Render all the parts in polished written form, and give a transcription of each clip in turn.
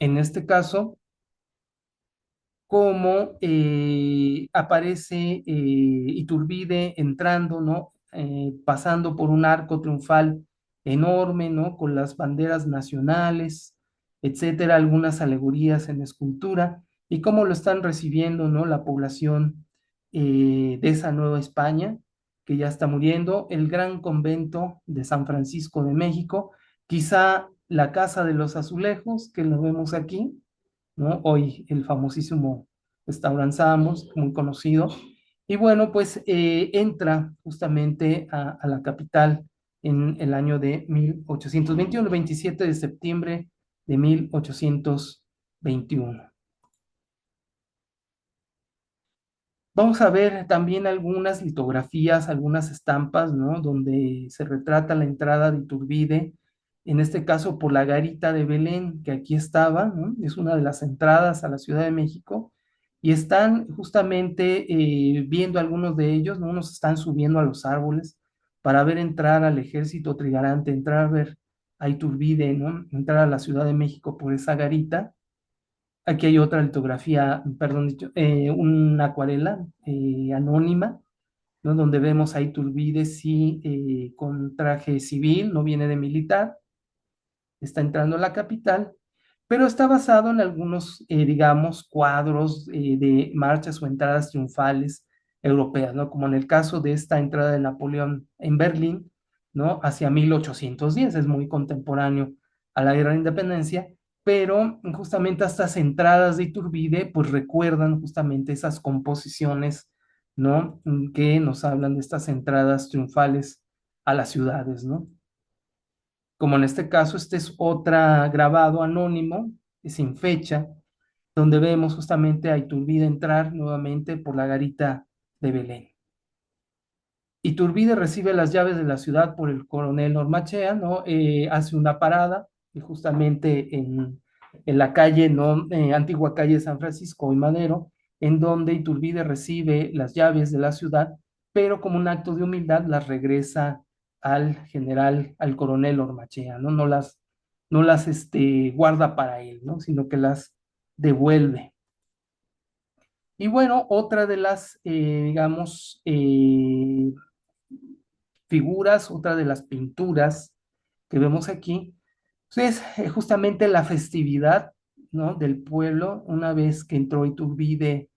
en este caso, cómo aparece Iturbide entrando, ¿no? Pasando por un arco triunfal enorme, ¿no? Con las banderas nacionales, etcétera, algunas alegorías en escultura, y cómo lo están recibiendo, ¿no? La población de esa Nueva España, que ya está muriendo, el gran convento de San Francisco de México, quizá la Casa de los Azulejos, que lo vemos aquí, ¿no? Hoy el famosísimo restaurante Samos, muy conocido. Y bueno, pues entra justamente a la capital en el año de 1821, el 27 de septiembre de 1821. Vamos a ver también algunas litografías, algunas estampas, ¿no? Donde se retrata la entrada de Iturbide, en este caso por la garita de Belén, que aquí estaba, ¿no? Es una de las entradas a la Ciudad de México, y están justamente viendo algunos de ellos, ¿no? Unos están subiendo a los árboles para ver entrar al ejército trigarante, entrar a ver a Iturbide, ¿no? Entrar a la Ciudad de México por esa garita. Aquí hay otra litografía, perdón, una acuarela anónima, ¿no? Donde vemos a Iturbide, sí, con traje civil, no viene de militar, está entrando a la capital, pero está basado en algunos, digamos, cuadros de marchas o entradas triunfales europeas, ¿no? Como en el caso de esta entrada de Napoleón en Berlín, ¿no? Hacia 1810, es muy contemporáneo a la Guerra de Independencia, pero justamente estas entradas de Iturbide, pues recuerdan justamente esas composiciones, ¿no? Que nos hablan de estas entradas triunfales a las ciudades, ¿no? Como en este caso, este es otra grabado anónimo, sin fecha, donde vemos justamente a Iturbide entrar nuevamente por la garita de Belén. Iturbide recibe las llaves de la ciudad por el coronel Ormachea, ¿no? Hace una parada y justamente en la calle, ¿no? Antigua calle San Francisco y Madero, en donde Iturbide recibe las llaves de la ciudad, pero como un acto de humildad las regresa al general, al coronel Ormachea, ¿no? No las guarda para él, ¿no? Sino que las devuelve. Y bueno, otra de las, digamos, figuras, otra de las pinturas que vemos aquí, pues, es justamente la festividad, ¿no? Del pueblo, una vez que entró Iturbide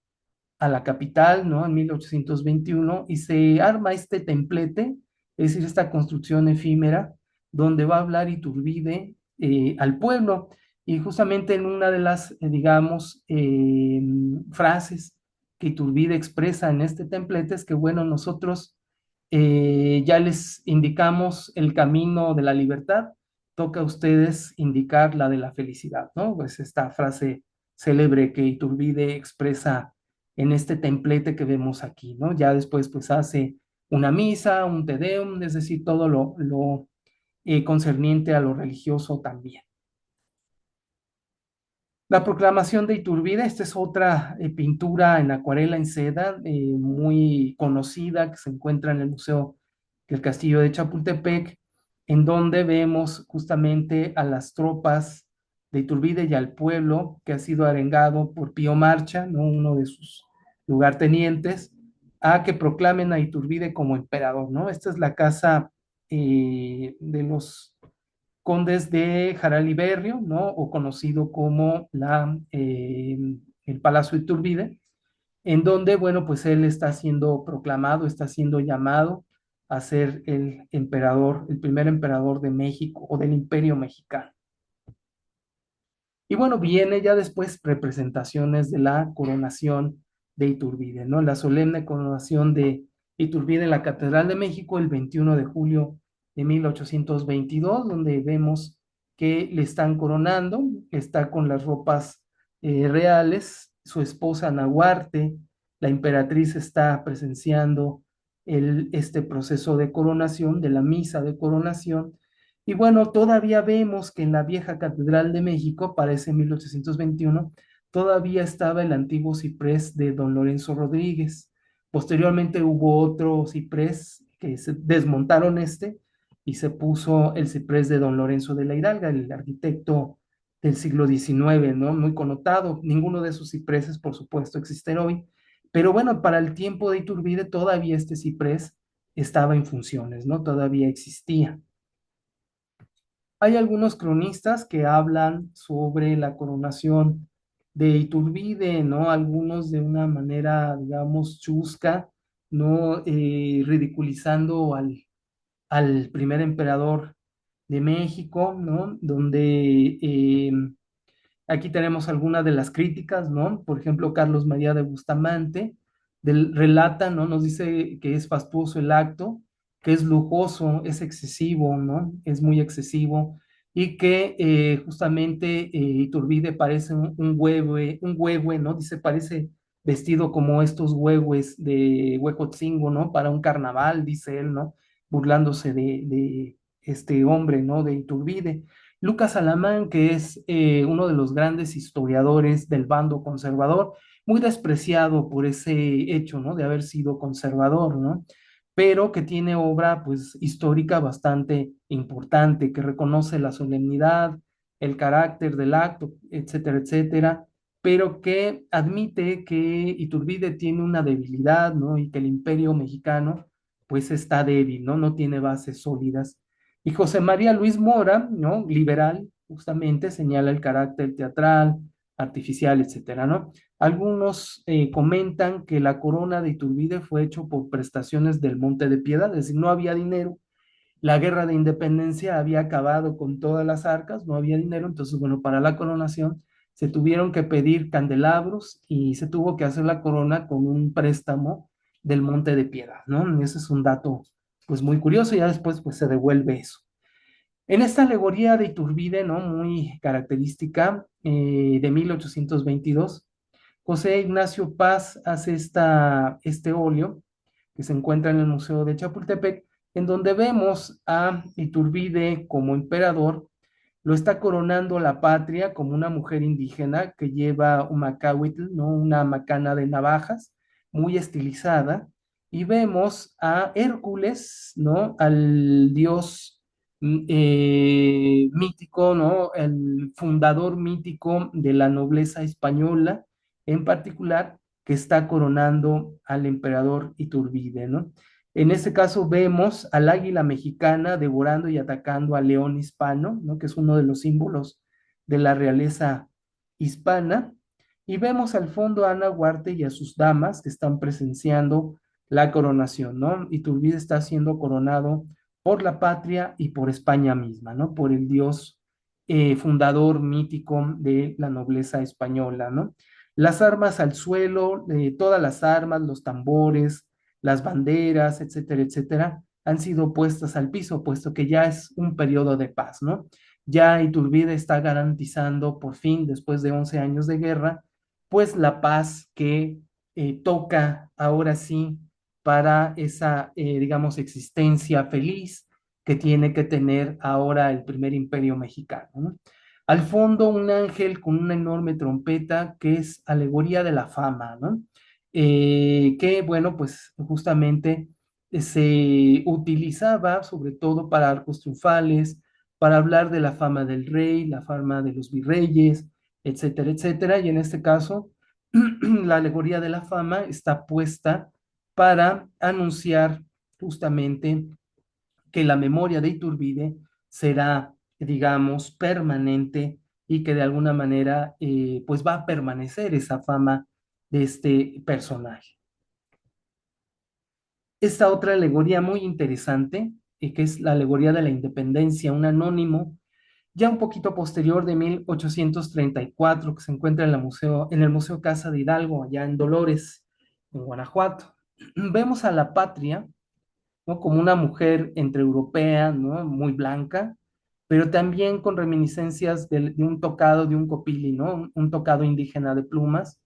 a la capital, ¿no? En 1821, y se arma este templete, es decir, esta construcción efímera, donde va a hablar Iturbide al pueblo, y justamente en una de las, digamos, frases que Iturbide expresa en este templete es que, bueno, nosotros ya les indicamos el camino de la libertad, toca a ustedes indicar la de la felicidad, ¿no? Pues esta frase célebre que Iturbide expresa en este templete que vemos aquí, ¿no? Ya después pues hace una misa, un te deum, es decir, todo lo concerniente a lo religioso también. La proclamación de Iturbide, esta es otra pintura en acuarela en seda muy conocida que se encuentra en el Museo del Castillo de Chapultepec, en donde vemos justamente a las tropas de Iturbide y al pueblo que ha sido arengado por Pío Marcha, ¿no? Uno de sus lugartenientes, a que proclamen a Iturbide como emperador, ¿no? Esta es la casa de los condes de Jaral y Berrio, ¿no? O conocido como el Palacio de Iturbide, en donde, bueno, pues él está siendo proclamado, está siendo llamado a ser el emperador, el primer emperador de México o del Imperio Mexicano. Y bueno, viene ya después representaciones de la coronación de Iturbide, ¿no? La solemne coronación de Iturbide en la Catedral de México el 21 de julio de 1822, donde vemos que le están coronando, está con las ropas reales, su esposa Nahuarte, la emperatriz está presenciando este proceso de coronación, de la misa de coronación, y bueno, todavía vemos que en la vieja Catedral de México, para ese 1821, todavía estaba el antiguo ciprés de don Lorenzo Rodríguez. Posteriormente hubo otro ciprés que se desmontaron y se puso el ciprés de don Lorenzo de la Hidalga, el arquitecto del siglo XIX, ¿no? Muy connotado. Ninguno de esos cipreses, por supuesto, existen hoy. Pero bueno, para el tiempo de Iturbide todavía este ciprés estaba en funciones, ¿no? Todavía existía. Hay algunos cronistas que hablan sobre la coronación de Iturbide, ¿no? Algunos de una manera, digamos, chusca, ¿no? Ridiculizando al primer emperador de México, ¿no? Donde aquí tenemos algunas de las críticas, ¿no? Por ejemplo, Carlos María de Bustamante relata, ¿no? Nos dice que es fastuoso el acto, que es lujoso, es excesivo, ¿no? Es muy excesivo y que justamente Iturbide parece un huehue, ¿no? Dice, parece vestido como estos huehues de Huejotzingo, ¿no? Para un carnaval, dice él, ¿no? Burlándose de este hombre, ¿no? De Iturbide. Lucas Alamán, que es uno de los grandes historiadores del bando conservador, muy despreciado por ese hecho, ¿no? De haber sido conservador, ¿no? Pero que tiene obra, pues, histórica bastante importante, que reconoce la solemnidad, el carácter del acto, etcétera, etcétera, pero que admite que Iturbide tiene una debilidad, ¿no? Y que el imperio mexicano, pues, está débil, ¿no? No tiene bases sólidas. Y José María Luis Mora, ¿no? Liberal, justamente señala el carácter teatral, artificial, etcétera, ¿no? Algunos comentan que la corona de Iturbide fue hecho por prestaciones del Monte de Piedad, es decir, no había dinero. La guerra de independencia había acabado con todas las arcas, no había dinero, entonces, bueno, para la coronación se tuvieron que pedir candelabros y se tuvo que hacer la corona con un préstamo del Monte de Piedad, ¿no? Ese es un dato, pues, muy curioso, y ya después, pues, se devuelve eso. En esta alegoría de Iturbide, ¿no? Muy característica, de 1822, José Ignacio Paz hace este óleo que se encuentra en el Museo de Chapultepec, en donde vemos a Iturbide como emperador, lo está coronando la patria como una mujer indígena que lleva un macahuitl, ¿no? Una macana de navajas, muy estilizada, y vemos a Hércules, ¿no? Al dios mítico, ¿no? El fundador mítico de la nobleza española, en particular, que está coronando al emperador Iturbide, ¿no? En este caso vemos al águila mexicana devorando y atacando al león hispano, ¿no? Que es uno de los símbolos de la realeza hispana. Y vemos al fondo a Ana Huarte y a sus damas que están presenciando la coronación, ¿no? Iturbide está siendo coronado por la patria y por España misma, ¿no? Por el dios fundador mítico de la nobleza española, ¿no? Las armas al suelo, todas las armas, los tambores, las banderas, etcétera, etcétera, han sido puestas al piso, puesto que ya es un periodo de paz, ¿no? Ya Iturbide está garantizando por fin, después de 11 años de guerra, pues la paz que toca ahora sí para esa, digamos, existencia feliz que tiene que tener ahora el primer imperio mexicano, ¿no? Al fondo, un ángel con una enorme trompeta que es alegoría de la fama, ¿no? Que, bueno, pues justamente se utilizaba sobre todo para arcos triunfales, para hablar de la fama del rey, la fama de los virreyes, etcétera, etcétera. Y en este caso, la alegoría de la fama está puesta para anunciar justamente que la memoria de Iturbide será, digamos, permanente y que de alguna manera, pues va a permanecer esa fama de este personaje. Esta otra alegoría muy interesante, que es la alegoría de la independencia, un anónimo, ya un poquito posterior de 1834, que se encuentra en el Museo Casa de Hidalgo, allá en Dolores, en Guanajuato. Vemos a la patria, ¿no? Como una mujer entre europea, ¿no? Muy blanca, pero también con reminiscencias de un tocado, de un copili, ¿no? Un tocado indígena de plumas,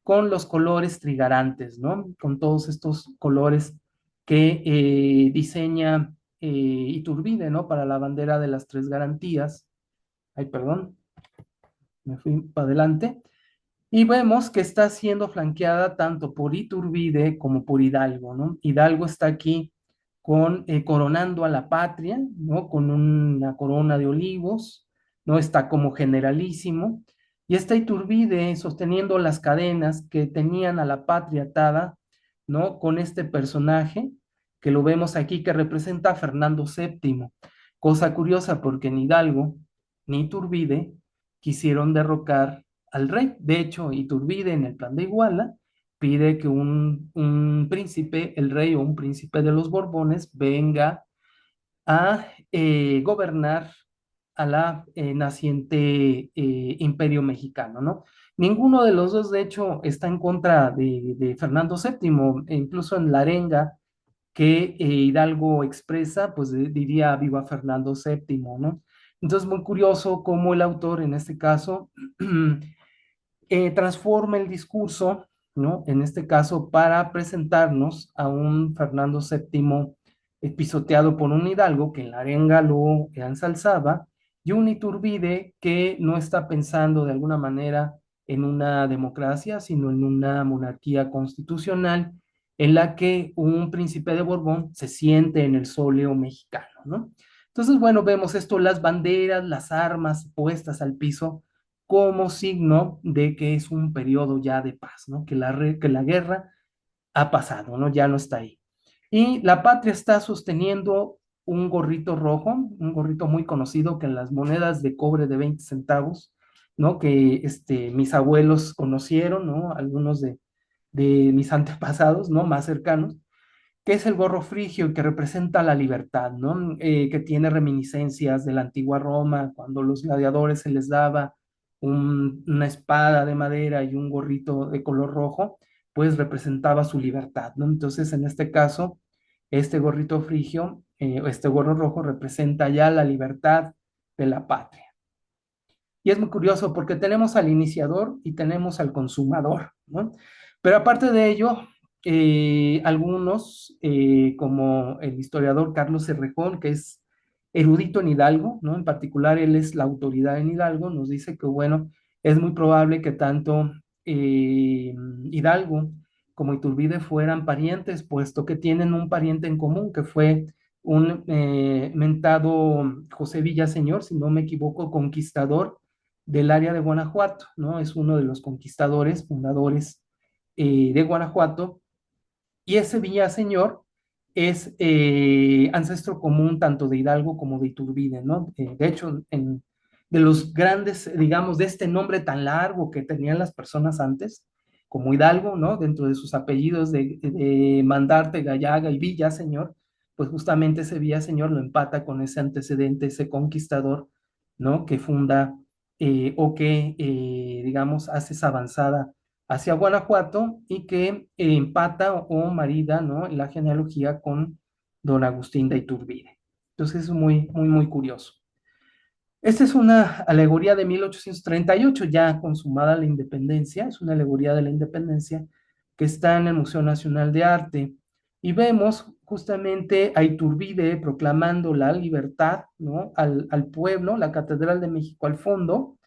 con los colores trigarantes, ¿no? Con todos estos colores que diseña Iturbide, ¿no? Para la bandera de las tres garantías. Ay, perdón, me fui para adelante. Y vemos que está siendo flanqueada tanto por Iturbide como por Hidalgo, ¿no? Hidalgo está aquí coronando a la patria, ¿no? Con una corona de olivos, ¿no? Está como generalísimo. Y está Iturbide sosteniendo las cadenas que tenían a la patria atada, ¿no? Con este personaje que lo vemos aquí, que representa a Fernando VII. Cosa curiosa porque ni Hidalgo ni Iturbide quisieron derrocar al rey. De hecho, Iturbide en el plan de Iguala pide que un príncipe, el rey o un príncipe de los Borbones, venga a gobernar a la naciente imperio mexicano, ¿no? Ninguno de los dos, de hecho, está en contra de Fernando VII, e incluso en la arenga que Hidalgo expresa, pues diría viva Fernando VII, ¿no? Entonces, muy curioso cómo el autor, en este caso, transforma el discurso, ¿no? En este caso, para presentarnos a un Fernando VII pisoteado por un Hidalgo que en la arenga lo ensalzaba, y un Iturbide que no está pensando de alguna manera en una democracia, sino en una monarquía constitucional en la que un príncipe de Borbón se siente en el sóleo mexicano, ¿no? Entonces, bueno, vemos esto, las banderas, las armas puestas al piso como signo de que es un periodo ya de paz, ¿no? Que la guerra ha pasado, ¿no? Ya no está ahí. Y la patria está sosteniendo un gorrito rojo, un gorrito muy conocido que en las monedas de cobre de 20 centavos, ¿no? Que mis abuelos conocieron, ¿no? Algunos de mis antepasados, ¿no? Más cercanos, que es el gorro frigio que representa la libertad, ¿no? Que tiene reminiscencias de la antigua Roma, cuando los gladiadores se les daba una espada de madera y un gorrito de color rojo, pues representaba su libertad, ¿no? Entonces, en este caso, este gorrito frigio, este gorro rojo representa ya la libertad de la patria. Y es muy curioso porque tenemos al iniciador y tenemos al consumador, ¿no? Pero aparte de ello, algunos, como el historiador Carlos Cerrejón, que es erudito en Hidalgo, ¿no? En particular, él es la autoridad en Hidalgo, nos dice que, bueno, es muy probable que tanto Hidalgo como Iturbide fueran parientes, puesto que tienen un pariente en común, que fue un mentado José Villaseñor, si no me equivoco, conquistador del área de Guanajuato, ¿no? Es uno de los conquistadores, fundadores de Guanajuato, y ese Villaseñor es ancestro común tanto de Hidalgo como de Iturbide, ¿no? De hecho, de los grandes, digamos, de este nombre tan largo que tenían las personas antes, como Hidalgo, ¿no? Dentro de sus apellidos de Mandarte, Gallaga y Villaseñor, pues justamente ese Villaseñor lo empata con ese antecedente, ese conquistador, ¿no? Que funda o que, digamos, hace esa avanzada hacia Guanajuato y que empata o marida, ¿no? La genealogía con don Agustín de Iturbide. Entonces es muy, muy, muy curioso. Esta es una alegoría de 1838, ya consumada la independencia, es una alegoría de la independencia que está en el Museo Nacional de Arte. Y vemos justamente a Iturbide proclamando la libertad, ¿no? Al pueblo, la Catedral de México al fondo.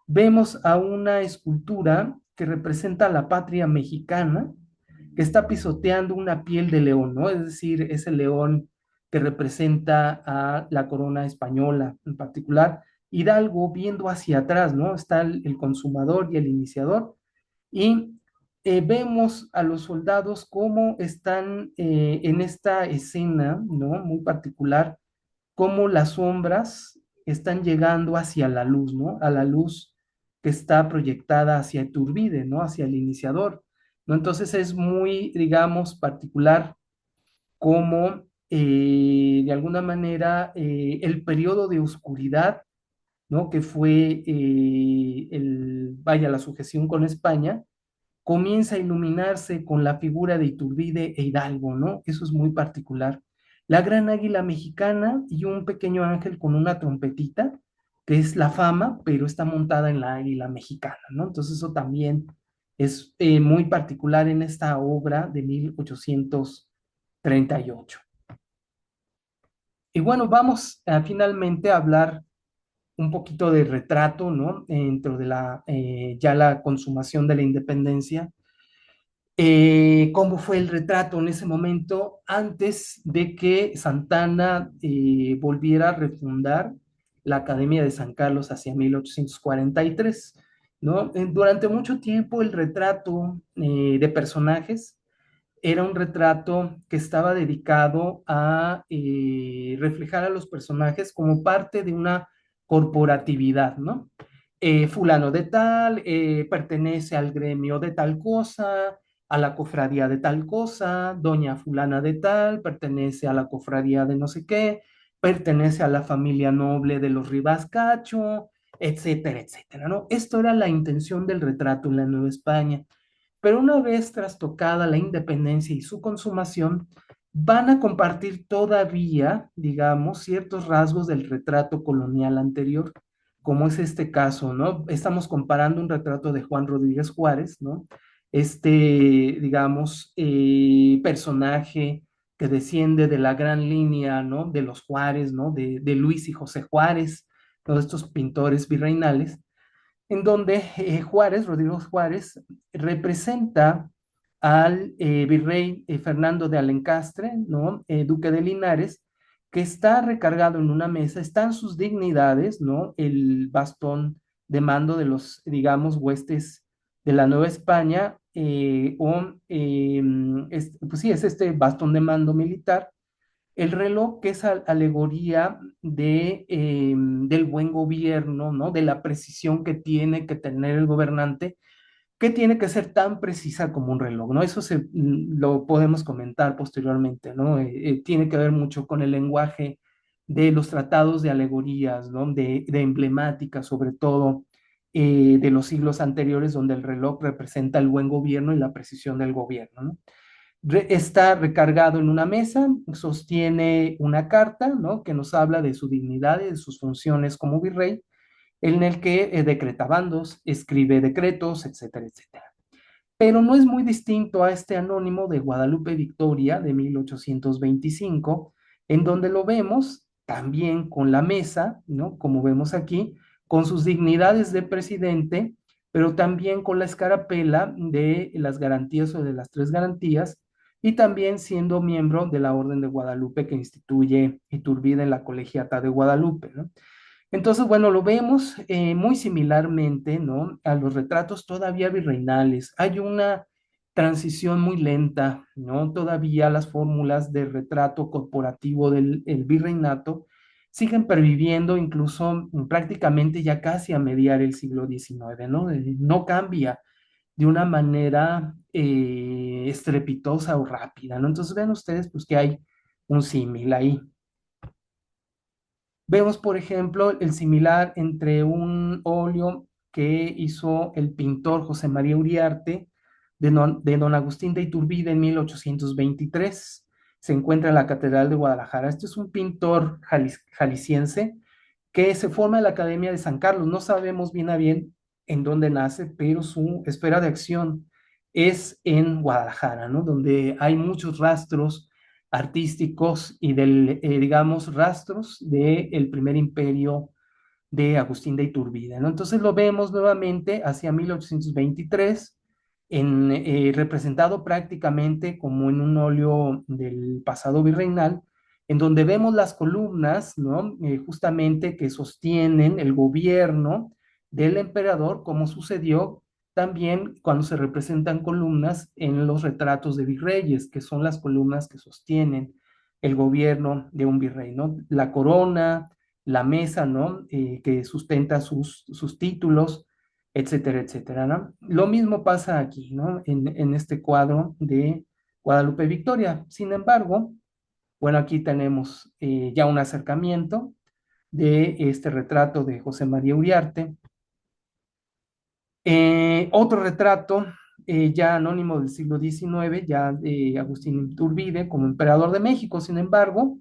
Vemos a una escultura que representa la patria mexicana, que está pisoteando una piel de león, ¿no? Es decir, ese león que representa a la corona española en particular. Hidalgo viendo hacia atrás, ¿no? Está el consumador y el iniciador. Y vemos a los soldados cómo están en esta escena, ¿no? Muy particular, cómo las sombras están llegando hacia la luz, ¿no? A la luz que está proyectada hacia Iturbide, ¿no? Hacia el iniciador, ¿no? Entonces es muy, digamos, particular cómo de alguna manera el periodo de oscuridad, ¿no? Que fue vaya, la sujeción con España, comienza a iluminarse con la figura de Iturbide e Hidalgo, ¿no? Eso es muy particular. La gran águila mexicana y un pequeño ángel con una trompetita, que es la fama, pero está montada en la águila mexicana, ¿no? Entonces eso también es muy particular en esta obra de 1838. Y bueno, vamos finalmente a hablar un poquito de retrato, ¿no? Dentro de ya la consumación de la independencia, cómo fue el retrato en ese momento antes de que Santana volviera a refundar la Academia de San Carlos hacia 1843, ¿no? Durante mucho tiempo el retrato de personajes era un retrato que estaba dedicado a reflejar a los personajes como parte de una corporatividad, ¿no? Fulano de tal, pertenece al gremio de tal cosa, a la cofradía de tal cosa, doña fulana de tal, pertenece a la cofradía de no sé qué, pertenece a la familia noble de los Rivas Cacho, etcétera, etcétera, ¿no? Esto era la intención del retrato en la Nueva España. Pero una vez trastocada la independencia y su consumación, van a compartir todavía, digamos, ciertos rasgos del retrato colonial anterior, como es este caso, ¿no? Estamos comparando un retrato de Juan Rodríguez Juárez, ¿no? Este, digamos, personaje que desciende de la gran línea, ¿no? De los Juárez, ¿no? De Luis y José Juárez, todos estos pintores virreinales en donde Juárez, Rodrigo Juárez, representa al virrey Fernando de Alencastre, ¿no? Duque de Linares, que está recargado en una mesa, están sus dignidades, ¿no? El bastón de mando de los, digamos, huestes de la Nueva España, pues sí, es este bastón de mando militar, el reloj que es alegoría del buen gobierno, ¿no? De la precisión que tiene que tener el gobernante, que tiene que ser tan precisa como un reloj, ¿no? Eso lo podemos comentar posteriormente, ¿no? Tiene que ver mucho con el lenguaje de los tratados de alegorías, ¿no? De emblemática, sobre todo, de los siglos anteriores, donde el reloj representa el buen gobierno y la precisión del gobierno, ¿no? Está recargado en una mesa, sostiene una carta, ¿no? Que nos habla de su dignidad y de sus funciones como virrey, en el que decreta bandos, escribe decretos, etcétera, etcétera. Pero no es muy distinto a este anónimo de Guadalupe Victoria de 1825, en donde lo vemos también con la mesa, ¿no? Como vemos aquí, con sus dignidades de presidente, pero también con la escarapela de las garantías o de las tres garantías, y también siendo miembro de la Orden de Guadalupe que instituye Iturbide en la Colegiata de Guadalupe, ¿no? Entonces, bueno, lo vemos muy similarmente, ¿no? A los retratos todavía virreinales. Hay una transición muy lenta, ¿no? Todavía las fórmulas de retrato corporativo del el virreinato siguen perviviendo incluso prácticamente ya casi a mediar el siglo XIX, ¿no? No cambia de una manera estrepitosa o rápida, ¿no? Entonces, ven ustedes, pues que hay un símil ahí. Vemos, por ejemplo, el similar entre un óleo que hizo el pintor José María Uriarte de don Agustín de Iturbide en 1823. Se encuentra en la Catedral de Guadalajara. Este es un pintor jalisciense que se forma en la Academia de San Carlos. No sabemos bien a bien en dónde nace, pero su esfera de acción es en Guadalajara, ¿no? Donde hay muchos rastros artísticos y digamos, rastros del primer imperio de Agustín de Iturbide, ¿no? Entonces lo vemos nuevamente hacia 1823, representado prácticamente como en un óleo del pasado virreinal, en donde vemos las columnas, ¿no? Justamente que sostienen el gobierno del emperador, como sucedió también cuando se representan columnas en los retratos de virreyes, que son las columnas que sostienen el gobierno de un virrey, ¿no? La corona, la mesa, ¿no? Que sustenta sus títulos, etcétera, etcétera, ¿no? Lo mismo pasa aquí, ¿no? En este cuadro de Guadalupe Victoria. Sin embargo, bueno, aquí tenemos ya un acercamiento de este retrato de José María Uriarte. Otro retrato ya anónimo del siglo XIX, ya de Agustín Iturbide como emperador de México. Sin embargo,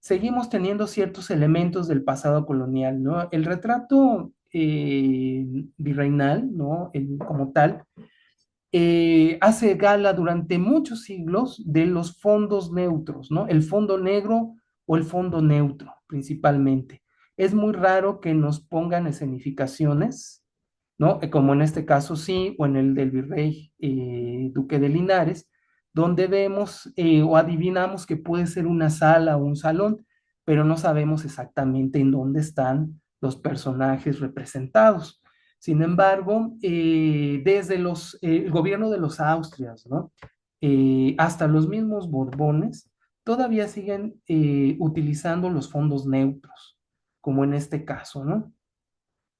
seguimos teniendo ciertos elementos del pasado colonial, ¿no? El retrato virreinal, ¿no? Como tal, hace gala durante muchos siglos de los fondos neutros, ¿no? El fondo negro o el fondo neutro, principalmente. Es muy raro que nos pongan escenificaciones, ¿no? Como en este caso sí, o en el del virrey Duque de Linares, donde vemos o adivinamos que puede ser una sala o un salón, pero no sabemos exactamente en dónde están los personajes representados. Sin embargo, desde el gobierno de los Austrias, ¿no? Hasta los mismos Borbones, todavía siguen utilizando los fondos neutros, como en este caso, ¿no?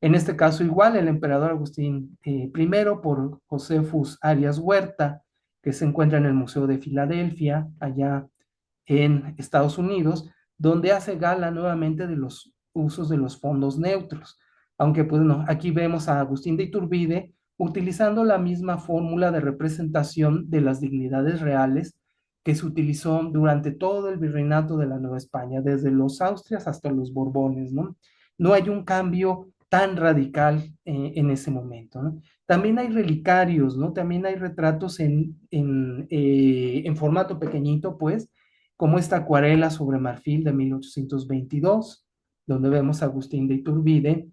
En este caso, igual, el emperador Agustín I por Josefus Arias Huerta, que se encuentra en el Museo de Filadelfia, allá en Estados Unidos, donde hace gala nuevamente de los usos de los fondos neutros. Aunque, pues no, aquí vemos a Agustín de Iturbide utilizando la misma fórmula de representación de las dignidades reales que se utilizó durante todo el virreinato de la Nueva España, desde los Austrias hasta los Borbones, ¿no? No hay un cambio tan radical en ese momento, ¿no? También hay relicarios, ¿no? También hay retratos en formato pequeñito, pues, como esta acuarela sobre marfil de 1822, donde vemos a Agustín de Iturbide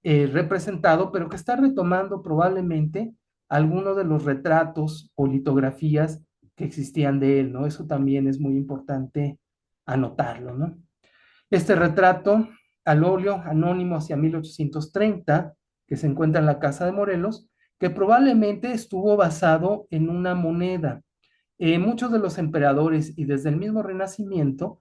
representado, pero que está retomando probablemente algunos de los retratos o litografías que existían de él, ¿no? Eso también es muy importante anotarlo, ¿no? Este retrato al óleo anónimo hacia 1830, que se encuentra en la Casa de Morelos, que probablemente estuvo basado en una moneda. Muchos de los emperadores y desde el mismo Renacimiento,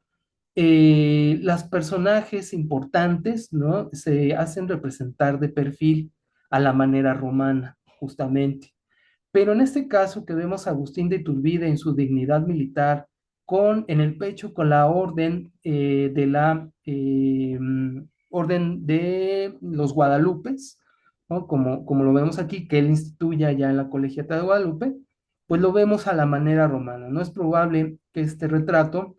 las personajes importantes, ¿no? Se hacen representar de perfil a la manera romana, justamente. Pero en este caso que vemos a Agustín de Iturbide en su dignidad militar, con en el pecho con la orden de la orden de los Guadalupes, ¿no? Como lo vemos aquí, que él instituye ya en la Colegiata de Guadalupe, pues lo vemos a la manera romana. No es probable que este retrato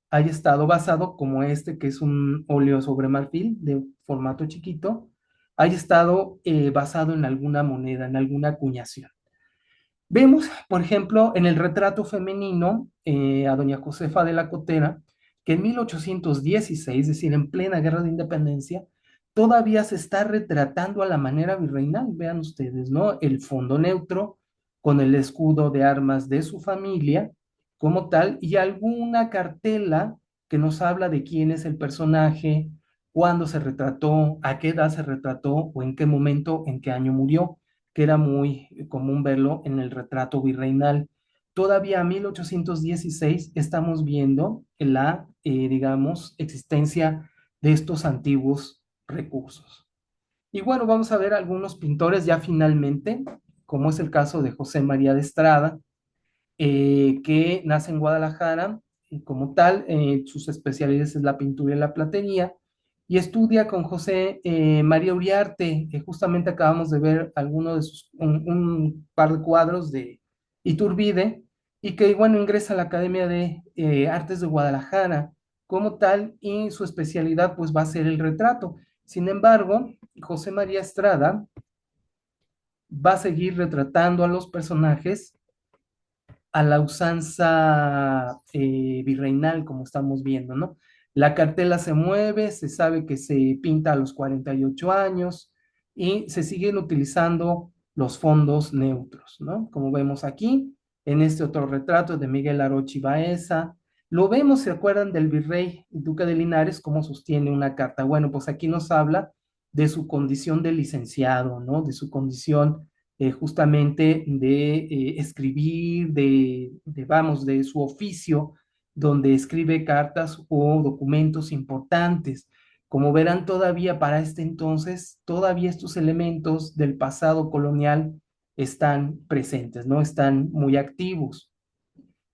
haya estado basado, como este, que es un óleo sobre marfil de formato chiquito, haya estado basado en alguna moneda, en alguna acuñación. Vemos, por ejemplo, en el retrato femenino a doña Josefa de la Cotera, que en 1816, es decir, en plena guerra de independencia, todavía se está retratando a la manera virreinal. Vean ustedes, ¿no? El fondo neutro con el escudo de armas de su familia como tal y alguna cartela que nos habla de quién es el personaje, cuándo se retrató, a qué edad se retrató o en qué momento, en qué año murió, que era muy común verlo en el retrato virreinal. Todavía en 1816 estamos viendo la, digamos, existencia de estos antiguos recursos. Y bueno, vamos a ver algunos pintores ya finalmente, como es el caso de José María de Estrada, que nace en Guadalajara, y como tal, sus especialidades es la pintura y la platería, y estudia con José María Uriarte, que justamente acabamos de ver un par de cuadros de Iturbide, y que, bueno, ingresa a la Academia de Artes de Guadalajara como tal, y su especialidad pues va a ser el retrato. Sin embargo, José María Estrada va a seguir retratando a los personajes a la usanza virreinal, como estamos viendo, ¿no? La cartela se mueve, se sabe que se pinta a los 48 años y se siguen utilizando los fondos neutros, ¿no? Como vemos aquí, en este otro retrato de Miguel Arochi Baeza, lo vemos, ¿se acuerdan del virrey Duque de Linares, cómo sostiene una carta? Bueno, pues aquí nos habla de su condición de licenciado, ¿no? De su condición justamente de escribir, vamos, de su oficio, donde escribe cartas o documentos importantes. Como verán, todavía para este entonces, todavía estos elementos del pasado colonial están presentes, ¿no? Están muy activos.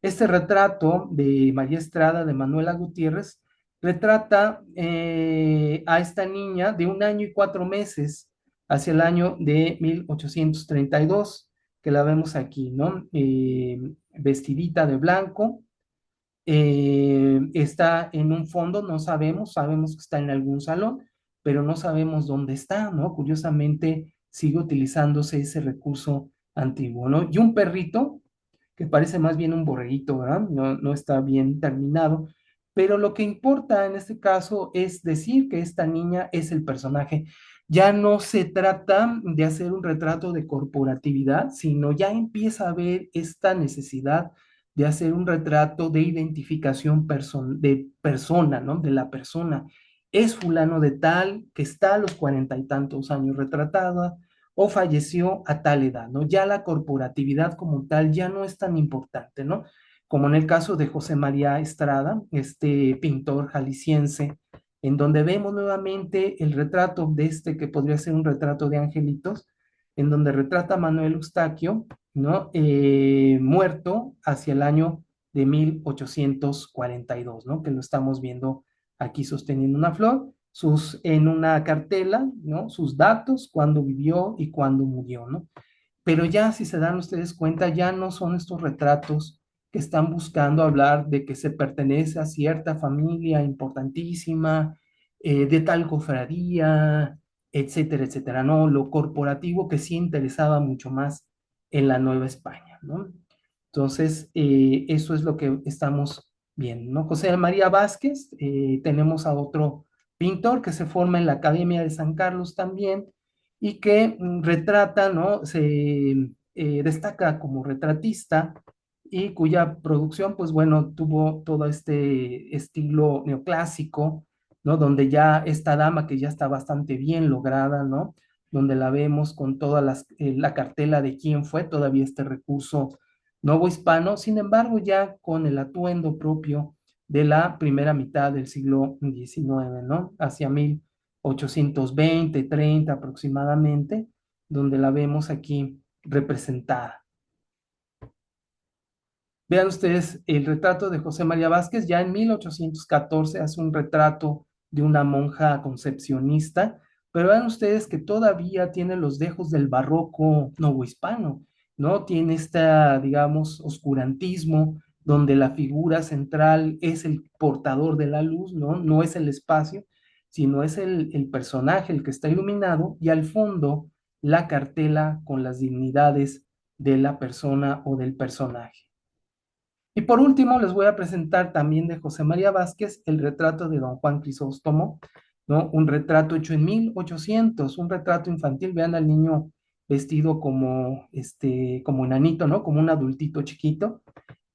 Este retrato de María Estrada, de Manuela Gutiérrez, retrata a esta niña de 1 año y 4 meses hacia el año de 1832, que la vemos aquí, ¿no? Vestidita de blanco, está en un fondo, no sabemos, sabemos que está en algún salón, pero no sabemos dónde está, ¿no? Curiosamente sigue utilizándose ese recurso antiguo, ¿no? Y un perrito que parece más bien un borreguito, ¿verdad? No, no está bien terminado, pero lo que importa en este caso es decir que esta niña es el personaje. Ya no se trata de hacer un retrato de corporatividad, sino ya empieza a haber esta necesidad de hacer un retrato de identificación de persona, ¿no? De la persona. Es fulano de tal que está a los 40 y tantos años retratada o falleció a tal edad, ¿no? Ya la corporatividad como tal ya no es tan importante, ¿no? Como en el caso de José María Estrada, este pintor jalisciense, en donde vemos nuevamente el retrato de este que podría ser un retrato de angelitos, en donde retrata a Manuel Eustaquio, ¿no? Muerto hacia el año de 1842, ¿no? Que lo estamos viendo aquí sosteniendo una flor, en una cartela, ¿no? Sus datos, cuándo vivió y cuándo murió, ¿no? Pero ya, si se dan ustedes cuenta, ya no son estos retratos que están buscando hablar de que se pertenece a cierta familia importantísima, de tal cofradía, etcétera, etcétera. No, lo corporativo que sí interesaba mucho más en la Nueva España, ¿no? Entonces, eso es lo que estamos viendo, ¿no? José María Vázquez, tenemos a otro pintor que se forma en la Academia de San Carlos también, y que retrata, ¿no? Se destaca como retratista y cuya producción, pues bueno, tuvo todo este estilo neoclásico, ¿no? Donde ya esta dama que ya está bastante bien lograda, ¿no? Donde la vemos con toda la cartela de quién fue, todavía este recurso novohispano, sin embargo, ya con el atuendo propio de la primera mitad del siglo XIX, ¿no? Hacia 1820, 30 aproximadamente, donde la vemos aquí representada. Vean ustedes el retrato de José María Vázquez, ya en 1814 hace un retrato de una monja concepcionista, pero vean ustedes que todavía tiene los dejos del barroco novohispano, ¿no? Tiene esta, digamos, oscurantismo, donde la figura central es el portador de la luz, ¿no? No es el espacio, sino es el personaje el que está iluminado, y al fondo la cartela con las dignidades de la persona o del personaje. Y por último, les voy a presentar también de José María Vázquez el retrato de don Juan Crisóstomo, ¿no? Un retrato hecho en 1800, un retrato infantil. Vean al niño vestido como enanito, ¿no? Como un adultito chiquito,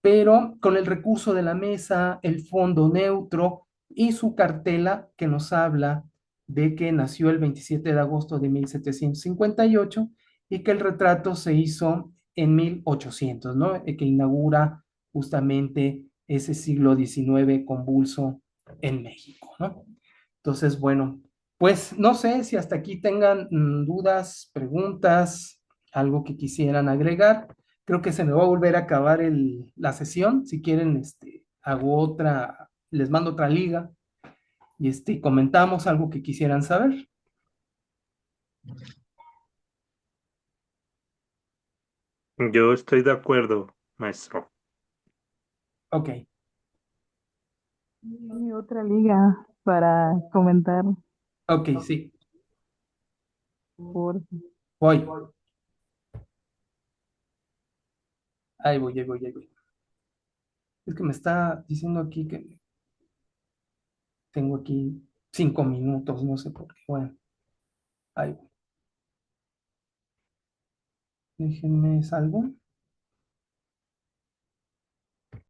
pero con el recurso de la mesa, el fondo neutro y su cartela que nos habla de que nació el 27 de agosto de 1758 y que el retrato se hizo en 1800, ¿no? Que inaugura justamente ese siglo XIX convulso en México, ¿no? Entonces, bueno, pues no sé si hasta aquí tengan dudas, preguntas, algo que quisieran agregar. Creo que se me va a volver a acabar la sesión. Si quieren, hago otra, les mando otra liga y comentamos algo que quisieran saber. Yo estoy de acuerdo, maestro. Ok, Y otra liga para comentar ok, sí, por voy. Ahí voy, ahí voy, ahí voy. Es que me está diciendo aquí que tengo aquí 5 minutos, no sé por qué. Bueno, ahí voy. Déjenme salgo.